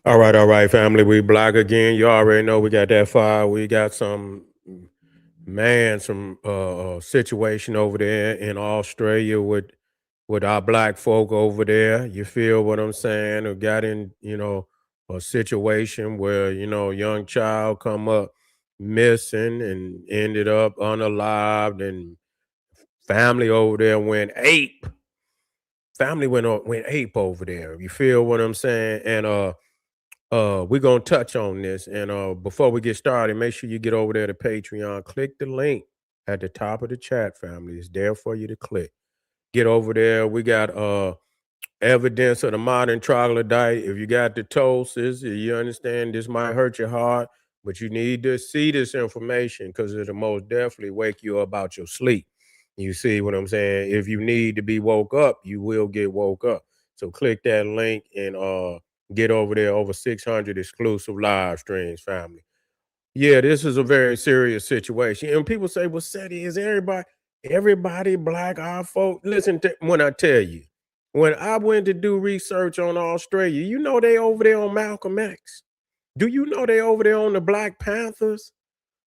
All right, family. We black again. You already know we got that fire. We got some situation over there in Australia with our black folk over there. You feel what I'm saying? Who got in, a situation where, young child come up missing and ended up unalived and family over there went ape. Family went ape over there. You feel what I'm saying? And we're gonna touch on this. And before we get started, make sure you get over there to Patreon. Click the link at the top of the chat, family. It's there for you to click. Get over there. We got evidence of the modern troglodyte. If you got the ptosis, you understand this might hurt your heart, but you need to see this information because it'll most definitely wake you up out your sleep. You see what I'm saying? If you need to be woke up, you will get woke up. So click that link and get over there. Over 600 exclusive live streams, family. Yeah, this is a very serious situation. And people say, well, Seti, is everybody black, our folk? Listen to when I tell you, when I went to do research on Australia, you know they over there on Malcolm X. Do you know they over there on the Black Panthers?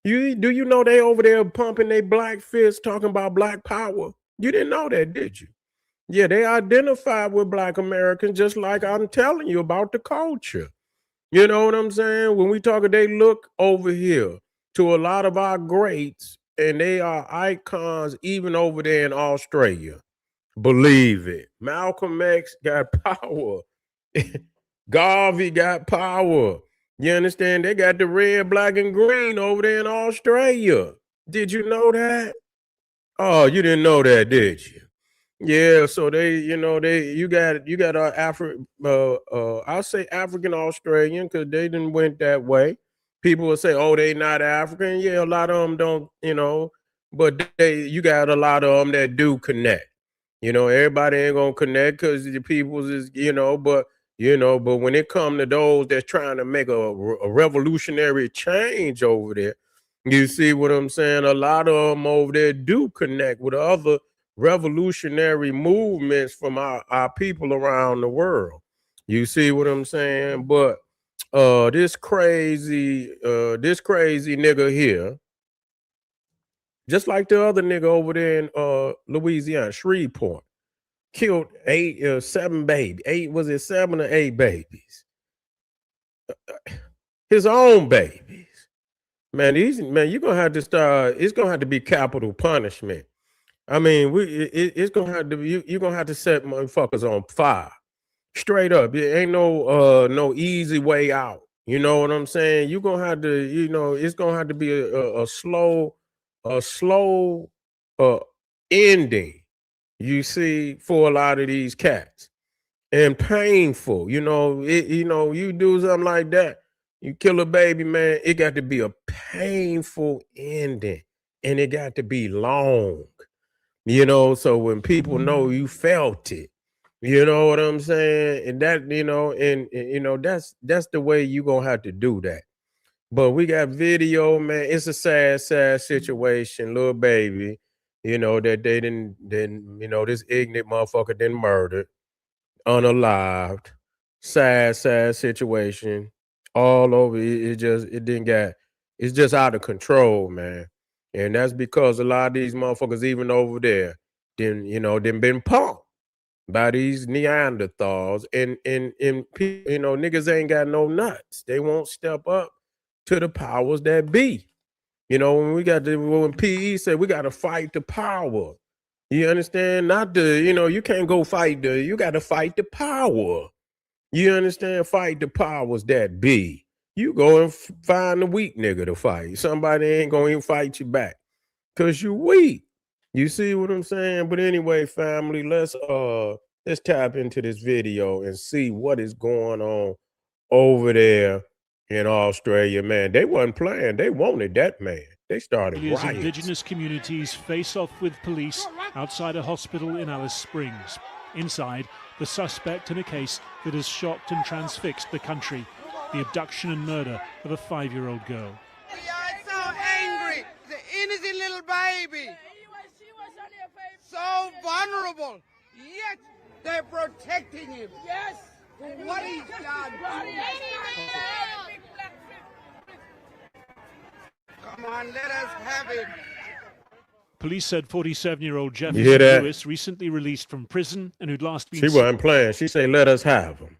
Do you know they over there pumping their black fists talking about black power? You didn't know that, did you? Yeah, they identify with black Americans just like I'm telling you about the culture. You know what I'm saying? When we talk, they look over here to a lot of our greats, and they are icons even over there in Australia. Believe it. Malcolm X got power. Garvey got power. You understand? They got the red, black, and green over there in Australia. Did you know that? Oh, you didn't know that, did you? Yeah, so you got I'll say African Australian because they didn't went that way. People will say, "Oh, they not African." Yeah, a lot of them don't, but you got a lot of them that do connect. Everybody ain't gonna connect because the people's is, but when it come to those that's trying to make a revolutionary change over there, you see what I'm saying? A lot of them over there do connect with other revolutionary movements from our people around the world. You see what I'm saying? But this crazy nigga here, just like the other nigga over there in Louisiana, Shreveport, killed seven babies. Eight, was it seven or eight babies? His own babies. Man, you're gonna have to start, it's gonna have to be capital punishment. I mean, it's gonna have to be, you're gonna have to set motherfuckers on fire. Straight up. It ain't no easy way out. You know what I'm saying? You're gonna have to, it's gonna have to be a slow uh ending, you see, for a lot of these cats. And painful. You do something like that, you kill a baby, man, it got to be a painful ending. And it got to be long. So when people know you felt it, you know what I'm saying? And that, that's the way you gonna have to do that. But we got video, man. It's a sad situation. Little baby, that they didn't, this ignorant motherfucker didn't murdered, unalived. Sad situation. All over. It didn't get, it's just out of control, man. And that's because a lot of these motherfuckers, even over there, then been punked by these Neanderthals, and niggas ain't got no nuts. They won't step up to the powers that be. When PE said we got to fight the power. You understand? Not you can't go fight you got to fight the power. You understand? Fight the powers that be. You go and find the weak nigga to fight. Somebody ain't gonna even fight you back because you weak. You see what I'm saying? But anyway, family, let's tap into this video and see what is going on over there in Australia. Man, they wasn't playing. They wanted that man. They started riots. Indigenous communities face off with police outside a hospital in Alice Springs. Inside, the suspect in a case that has shocked and transfixed the country, the abduction and murder of a 5-year-old girl. We are so angry. The innocent little baby. So vulnerable. Yet they're protecting him. Yes. What he's done. Come on, let us have it. Police said 47-year-old You hear Jefferson that? Lewis, recently released from prison and who'd last been She wasn't playing. She say, "Let us have them."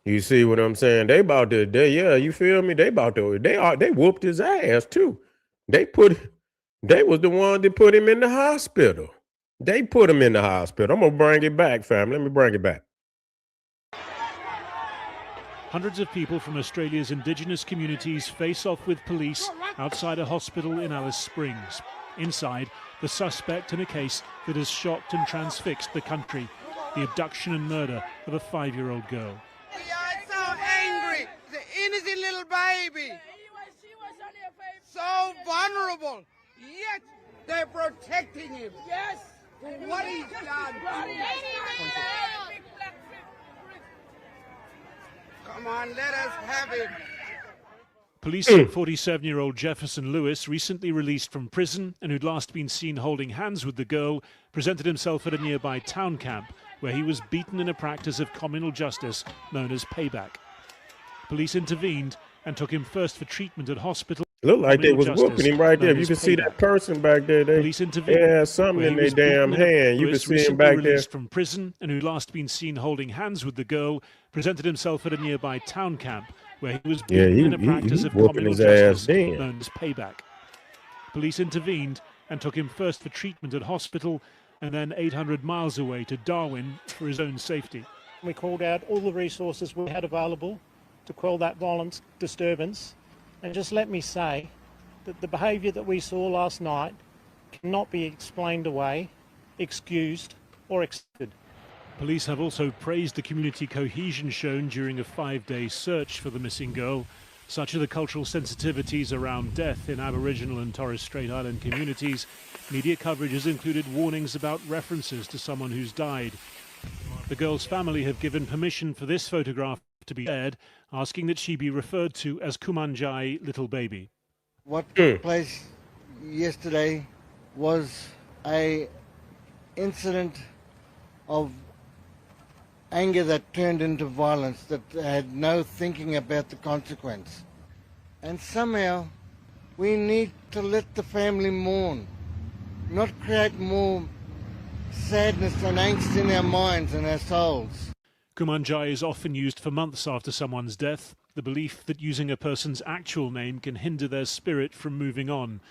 You see what I'm saying? They about to, yeah, you feel me? They about to, they whooped his ass too. They was the one that put him in the hospital. They put him in the hospital. I'm gonna bring it back, fam. Let me bring it back. Hundreds of people from Australia's Indigenous communities face off with police outside a hospital in Alice Springs. Inside, the suspect in a case that has shocked and transfixed the country, the abduction and murder of a 5-year-old girl. We are so angry. The innocent little baby. So vulnerable. Yet they're protecting him. Yes. For what he's done. Come on, let us have it. Police said 47-year-old Jefferson Lewis, recently released from prison and who'd last been seen holding hands with the girl, presented himself at a nearby town camp where he was beaten in a practice of communal justice known as payback. Police intervened and took him first for treatment at hospital. Looked like they was Criminal whooping justice him right there. known If you as can see payback. that person back there, Police they intervened. had something where in he their was beaten damn in a- hand. You can Lewis, see him recently back there. released from prison and who'd last been seen holding hands with the girl, presented himself at a nearby town camp where he was Yeah, beaten in a he practice of whooping communal his ass justice then. known as payback. Police intervened and took him first for treatment at hospital and then 800 miles away to Darwin for his own safety. We called out all the resources we had available to quell that violent disturbance. And just let me say that the behaviour that we saw last night cannot be explained away, excused or accepted. Police have also praised the community cohesion shown during a 5-day search for the missing girl. Such are the cultural sensitivities around death in Aboriginal and Torres Strait Island communities. Media coverage has included warnings about references to someone who's died. The girl's family have given permission for this photograph to be aired, asking that she be referred to as Kumanjai Little Baby. What took place yesterday was a incident of anger that turned into violence, that had no thinking about the consequence. And somehow we need to let the family mourn, not create more sadness and angst in our minds and our souls. Kumanjai is often used for months after someone's death, the belief that using a person's actual name can hinder their spirit from moving on.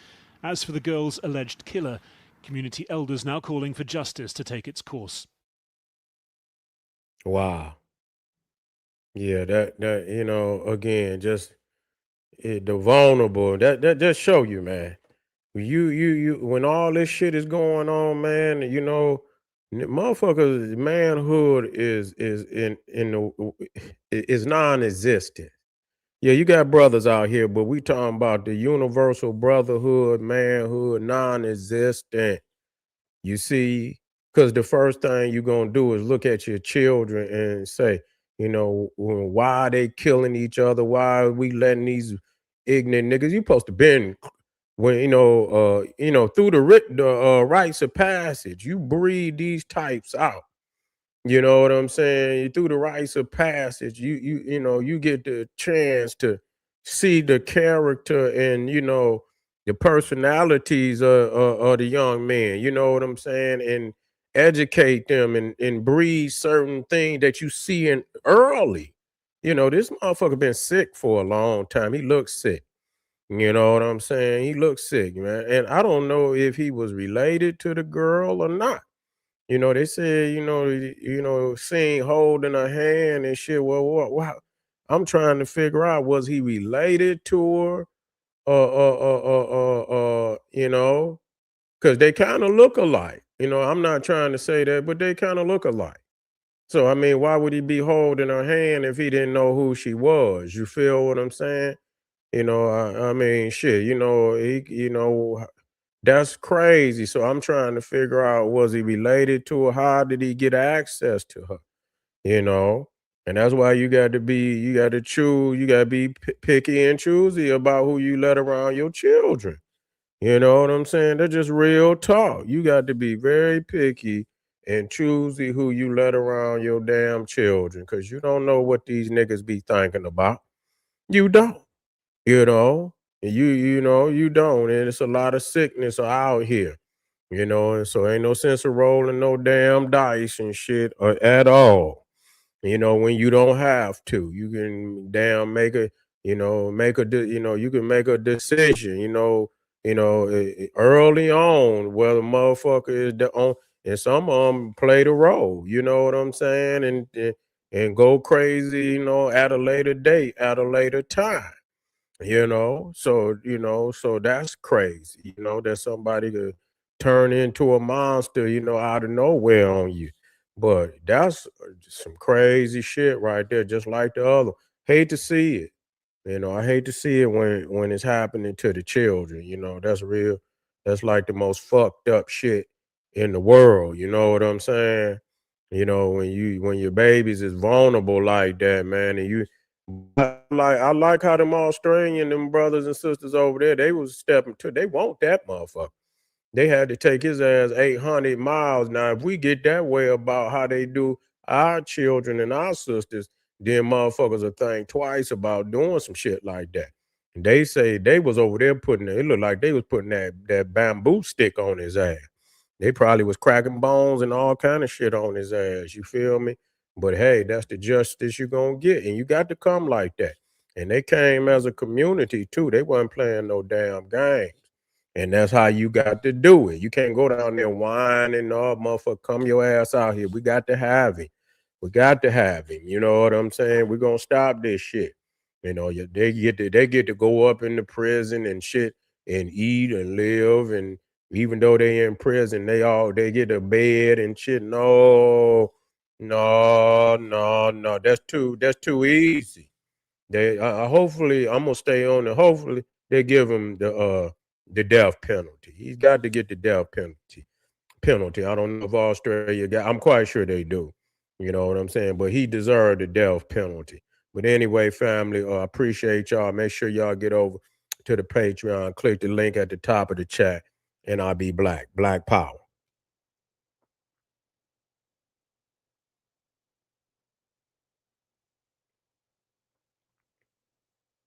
As for the girl's alleged killer, community elders now calling for justice to take its course. Wow. Yeah, that again, just the vulnerable. That just show you, man. You when all this shit is going on, man. Motherfuckers, manhood is in the is non-existent. Yeah, you got brothers out here, but we talking about the universal brotherhood, manhood, non-existent. You see, because the first thing you're gonna do is look at your children and say, why are they killing each other? Why are we letting these ignorant niggas? You supposed to been when through the rites of passage, you breed these types out. You know what I'm saying? Through the rites of passage, you get the chance to see the character and the personalities of the young men. You know what I'm saying? And educate them and breed certain things that you see in early. This motherfucker been sick for a long time. He looks sick. You know what I'm saying? He looks sick, man. And I don't know if he was related to the girl or not. They said, seeing holding her hand and shit. Well, what? I'm trying to figure out, was he related to her? Because they kind of look alike. I'm not trying to say that, but they kind of look alike. So, I mean, why would he be holding her hand if he didn't know who she was? You feel what I'm saying? I mean, shit, that's crazy. So I'm trying to figure out, was he related to her? How did he get access to her? You know, and that's why you got to choose, you got to be picky and choosy about who you let around your children. You know what I'm saying? That's just real talk. You got to be very picky and choosy who you let around your damn children, because you don't know what these niggas be thinking about. You don't. You know, You don't, and it's a lot of sickness out here, and so ain't no sense of rolling no damn dice and shit at all. When you don't have to, you can damn you can make a decision, early on whether motherfucker is the on, and some of them play the role, you know what I'm saying, and go crazy, at a later date, at a later time. So that's crazy, that somebody could turn into a monster, out of nowhere on you. But that's some crazy shit right there, just like the other. Hate to see it. I hate to see it when it's happening to the children. That's real. That's like the most fucked up shit in the world. You know what I'm saying? When your babies is vulnerable like that, man, and you I like how them Australian them brothers and sisters over there, they was stepping to they want that motherfucker. They had to take his ass 800 miles. Now, if we get that way about how they do our children and our sisters, then motherfuckers will think twice about doing some shit like that. And they say they was over there it looked like they was putting that bamboo stick on his ass. They probably was cracking bones and all kind of shit on his ass. You feel me? But hey, that's the justice you're gonna get, and you got to come like that. And they came as a community too. They wasn't playing no damn games. And that's how you got to do it. You can't go down there whining, oh, motherfucker, come your ass out here. We got to have him. We got to have him. You know what I'm saying? We're gonna stop this shit. They get to go up in the prison and shit and eat and live. And even though they in prison, they get a bed and shit. No, no, no, no. That's too easy. Hopefully I'm gonna stay on it. Hopefully they give him the death penalty. He's got to get the death penalty. I don't know if Australia got. I'm quite sure they do. You know what I'm saying? But he deserved the death penalty. But anyway, family, appreciate y'all. Make sure y'all get over to the Patreon. Click the link at the top of the chat, and I'll be black. Black power.